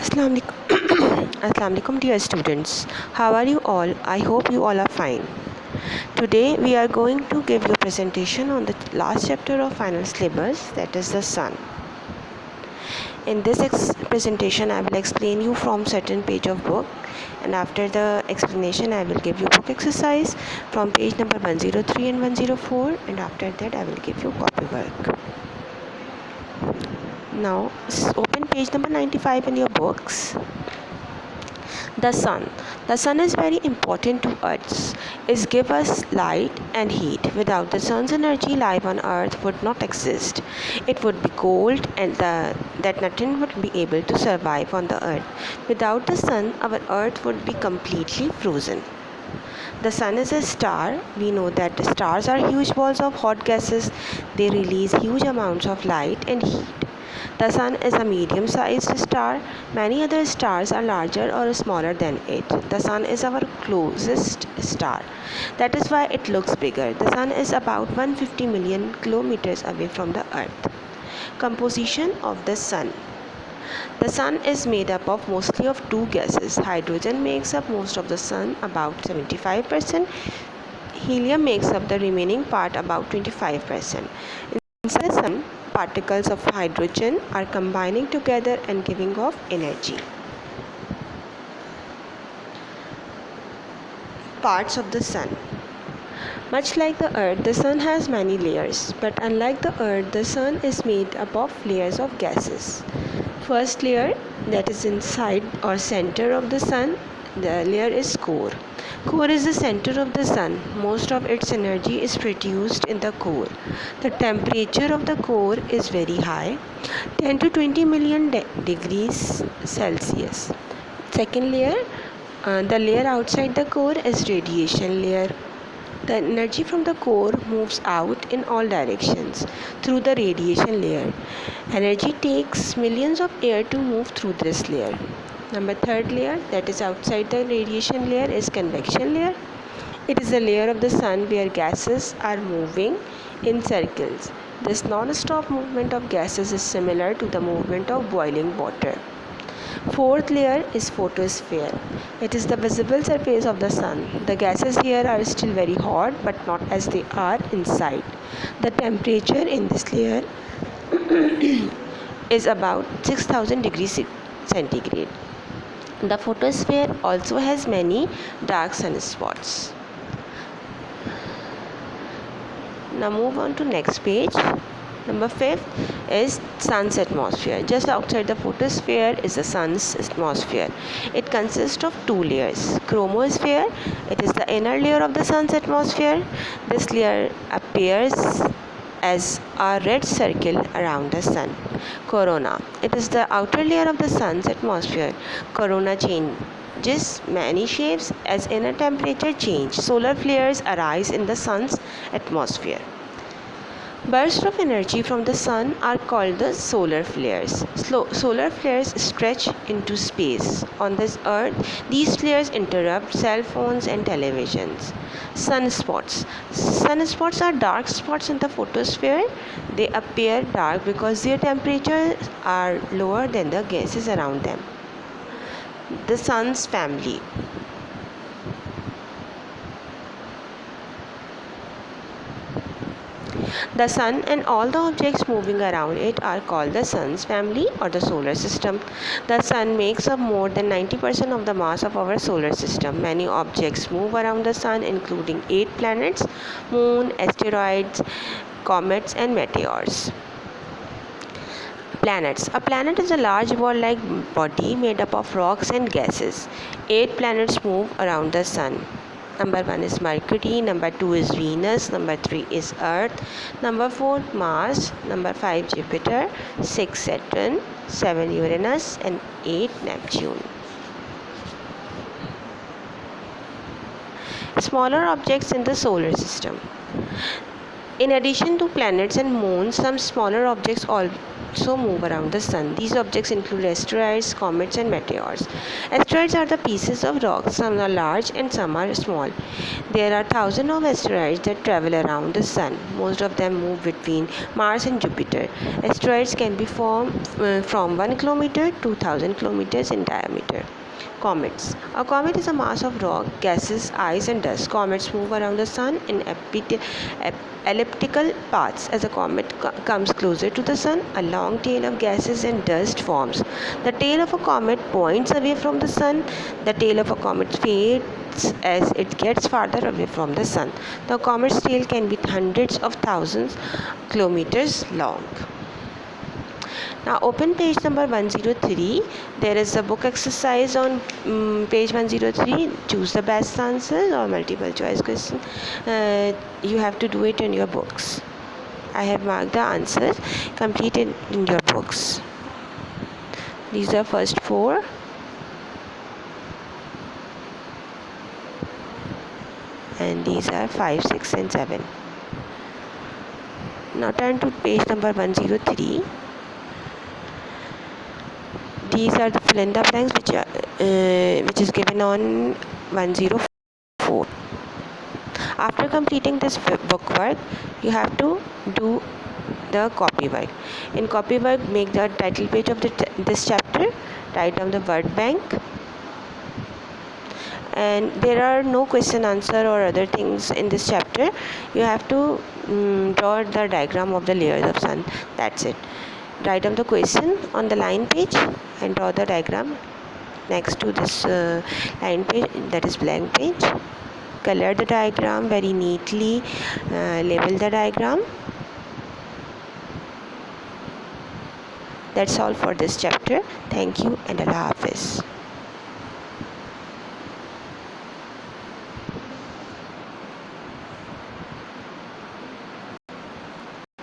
Assalamu Assalamu alaikum dear students. How are you all? I hope you all are fine. Today we are going to give you a presentation on the last chapter of final syllabus, that is the sun. In this presentation I will explain you from certain page of book, and after the explanation I will give you book exercise from page number 103 and 104, and after that I will give you copy work. Now open page number 95 in your books. The sun. The sun is very important to us. It gives us light and heat. Without the sun's energy, life on earth would not exist. It would be cold and that nothing would be able to survive on the earth. Without the sun, our earth would be completely frozen. The sun is a star. We know that the stars are huge balls of hot gases. They release huge amounts of light and heat. The sun is a medium-sized star. Many other stars are larger or smaller than it. The sun is our closest star. That is why it looks bigger. The sun is about 150 million kilometers away from the earth. Composition of the sun. The sun is made up of mostly of two gases. Hydrogen makes up most of the sun, about 75%. Helium makes up the remaining part, about 25%. Inside the sun, particles of hydrogen are combining together and giving off energy. Parts of the sun. Much like the earth, the sun has many layers, but unlike the earth, the sun is made up of layers of gases. First layer, that is inside or center of the sun, the layer is core. Core is the center of the sun. Most of its energy is produced in the core. The temperature of the core is very high, 10 to 20 million degrees Celsius. Second layer, the layer outside the core is radiation layer. The energy from the core moves out in all directions through the radiation layer. Energy takes millions of air to move through this layer. Third layer, that is outside the radiation layer, is convection layer. It is a layer of the sun where gases are moving in circles. This non-stop movement of gases is similar to the movement of boiling water. Fourth layer is photosphere. It is the visible surface of the sun. The gases here are still very hot, but not as they are inside. The temperature in this layer is about 6000 degrees centigrade. The photosphere also has many dark sunspots. Now move on to next page. Number 5 is sun's atmosphere. Just outside the photosphere is the sun's atmosphere. It consists of two layers. Chromosphere, it is the inner layer of the sun's atmosphere. This layer appears as a red circle around the sun. Corona, it is the outer layer of the sun's atmosphere. Corona changes many shapes as inner temperature change. Solar flares arise in the sun's atmosphere. Bursts of energy from the sun are called the solar flares. Solar flares stretch into space. On this earth, these flares interrupt cell phones and televisions. Sunspots. Sunspots are dark spots in the photosphere. They appear dark because their temperatures are lower than the gases around them. The sun's family. The sun and all the objects moving around it are called the sun's family or the solar system. The sun makes up more than 90% of the mass of our solar system. Many objects move around the sun, including 8 planets, moon, asteroids, comets and meteors. Planets. A planet is a large ball-like body made up of rocks and gases. 8 planets move around the sun. Number 1 is Mercury, number 2 is Venus, number 3 is Earth, number 4 Mars, number 5 Jupiter, 6 Saturn, 7 Uranus and 8 Neptune. Smaller objects in the solar system. In addition to planets and moons, some smaller objects also move around the sun. These objects include asteroids, comets, and meteors. Asteroids are the pieces of rock. Some are large and some are small. There are thousands of asteroids that travel around the sun. Most of them move between Mars and Jupiter. Asteroids can be formed from 1 kilometer to 1,000 kilometers in diameter. Comets. A comet is a mass of rock, gases, ice, and dust. Comets move around the sun in elliptical paths. As a comet comes closer to the sun, a long tail of gases and dust forms. The tail of a comet points away from the sun. The tail of a comet fades as it gets farther away from the sun. The comet's tail can be hundreds of thousands kilometers long. Now open page number 103. There is a book exercise on page 103. Choose the best answers or multiple choice question. You have to do it in your books. I have marked the answers. Complete it in your books. These are first 4. And these are 5, 6 and 7. Now turn to page number 103. These are the fill in the blanks which is given on 104. After completing this book work, you have to do the copy work. In copy work, make the title page of this chapter, write down the word bank, and there are no question answer or other things in this chapter. You have to draw the diagram of the layers of sun. That's it. Write down the question on the line page and draw the diagram next to this line page, that is blank page. Color the diagram very neatly, label the diagram. That's all for this chapter. Thank you and Allah Hafiz.